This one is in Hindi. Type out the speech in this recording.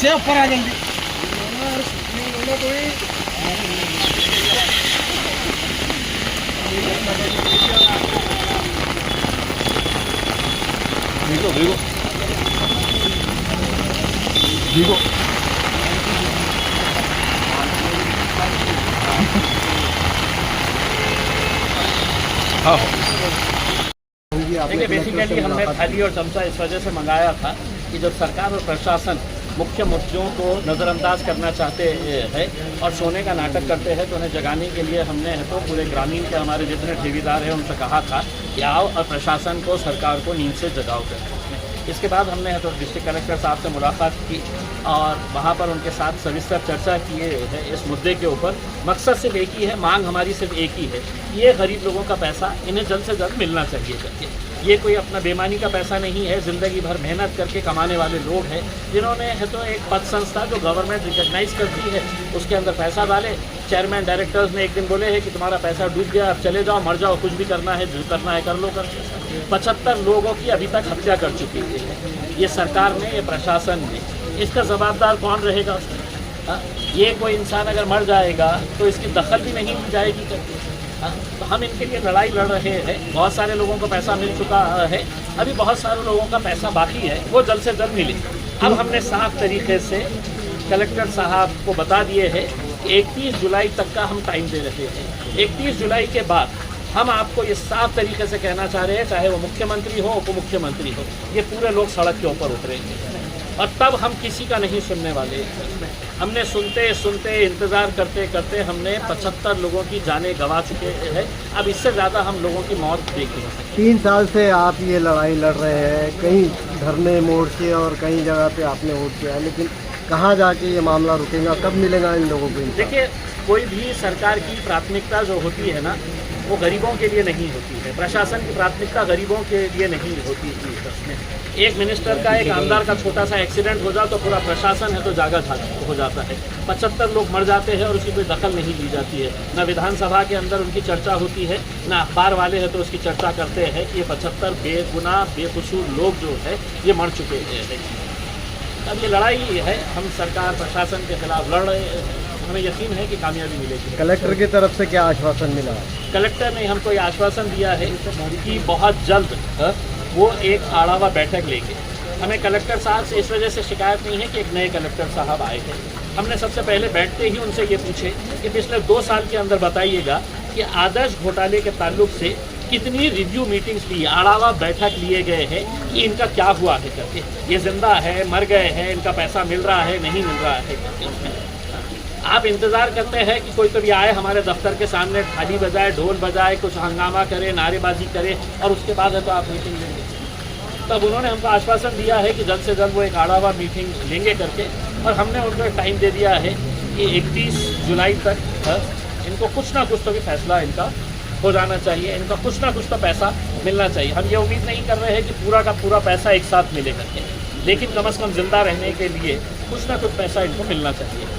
से ऊपर आ जल्दी। भीगो भीगो भीगो। हाँ देखिए, बेसिकली हमने थाली और चमचा इस वजह से मंगाया था कि जब सरकार और प्रशासन मुख्य मुद्दों को नज़रअंदाज करना चाहते हैं और सोने का नाटक करते हैं तो उन्हें जगाने के लिए हमने है तो पूरे ग्रामीण के हमारे जितने ठेकेदार हैं उनसे कहा था कि आओ और प्रशासन को, सरकार को नींद से जगाओ करके। इसके बाद हमने है तो डिस्ट्रिक्ट कलेक्टर साहब से मुलाकात की और वहाँ पर उनके साथ सविस्तर चर्चा किए है इस मुद्दे के ऊपर। मकसद सिर्फ एक ही है, मांग हमारी सिर्फ एक ही है, ये गरीब लोगों का पैसा इन्हें जल्द से जल्द मिलना चाहिए करके। ये कोई अपना बेमानी का पैसा नहीं है, ज़िंदगी भर मेहनत करके कमाने वाले लोग हैं जिन्होंने है तो एक पद संस्था जो गवर्नमेंट रिकग्नाइज़ करती है उसके अंदर पैसा डाले। चेयरमैन डायरेक्टर्स ने एक दिन बोले हैं कि तुम्हारा पैसा डूब गया, अब चले जाओ, मर जाओ, कुछ भी करना है जो करना है कर लो करके 75 लोगों की अभी तक हत्या कर चुकी है ये सरकार ने, ये प्रशासन ने। इसका जवाबदार कौन रहेगा उसमें? ये कोई इंसान अगर मर जाएगा तो इसकी दखल भी नहीं ली जाएगी करके। तो हम इनके लिए लड़ाई लड़ रहे हैं। बहुत सारे लोगों को पैसा मिल चुका है, अभी बहुत सारे लोगों का पैसा बाकी है, वो जल्द से जल्द मिले। अब हमने साफ तरीके से कलेक्टर साहब को बता दिए है कि 31 जुलाई तक का हम टाइम दे रहे हैं। 31 जुलाई के बाद हम आपको ये साफ तरीके से कहना चाह रहे हैं, चाहे वो मुख्यमंत्री हो, उप मुख्यमंत्री हो, ये पूरे लोग सड़क के ऊपर उतरेंगे और तब हम किसी का नहीं सुनने वाले। हमने सुनते सुनते इंतज़ार करते करते हमने 75 लोगों की जानें गंवा चुके हैं। अब इससे ज़्यादा हम लोगों की मौत देख नहीं सकते। 3 साल से आप ये लड़ाई लड़ रहे हैं, कहीं धरने मोर्चे और कई जगह पे आपने वोट किया है, लेकिन कहाँ जाके ये मामला रुकेगा, कब मिलेगा इन लोगों को? देखिए, कोई भी सरकार की प्राथमिकता जो होती है ना वो गरीबों के लिए नहीं होती है। प्रशासन की प्राथमिकता गरीबों के लिए नहीं होती है। उसमें एक मिनिस्टर का, एक आमदार का छोटा सा एक्सीडेंट हो जाए तो पूरा प्रशासन है तो जागा हो जाता है। 75 लोग मर जाते हैं और उसकी कोई दखल नहीं ली जाती है। ना विधानसभा के अंदर उनकी चर्चा होती है, ना अखबार वाले हैं तो उसकी चर्चा करते हैं कि ये 75 बेगुनाह बेकसूर लोग जो है ये मर चुके हैं। अब ये लड़ाई है, हम सरकार प्रशासन के खिलाफ लड़ रहे हैं। हमें यकीन है कि कामयाबी मिलेगी। कलेक्टर की तरफ से क्या आश्वासन मिला? कलेक्टर ने हमको ये आश्वासन दिया है कि बहुत जल्द वो एक आढ़ावा बैठक लेंगे। हमें कलेक्टर साहब से इस वजह से शिकायत नहीं है कि एक नए कलेक्टर साहब आए हैं। हमने सबसे पहले बैठते ही उनसे ये पूछे कि पिछले 2 साल के अंदर बताइएगा कि आदर्श घोटाले के ताल्लुक से कितनी रिव्यू मीटिंग्स ली, आढ़ावा बैठक लिए गए हैं कि इनका क्या हुआ है करके, ये जिंदा है, मर गए हैं, इनका पैसा मिल रहा है, नहीं मिल रहा है करके। आप इंतज़ार करते हैं कि कोई कभी आए हमारे दफ्तर के सामने, थाली बजाए, ढोल बजाए, कुछ हंगामा करे, नारेबाजी करे और उसके बाद है तो आप मीटिंग लेंगे। तब उन्होंने हमको आश्वासन दिया है कि जल्द से जल्द वो एक आढ़ावा मीटिंग लेंगे करके, और हमने उनको एक टाइम दे दिया है कि 31 जुलाई तक इनको कुछ ना कुछ तो भी फैसला इनका हो जाना चाहिए, इनका कुछ ना कुछ तो पैसा मिलना चाहिए। हम ये उम्मीद नहीं कर रहे हैं कि पूरा का पूरा पैसा एक साथ मिले करके, लेकिन कम से कम जिंदा रहने के लिए कुछ ना कुछ पैसा इनको मिलना चाहिए।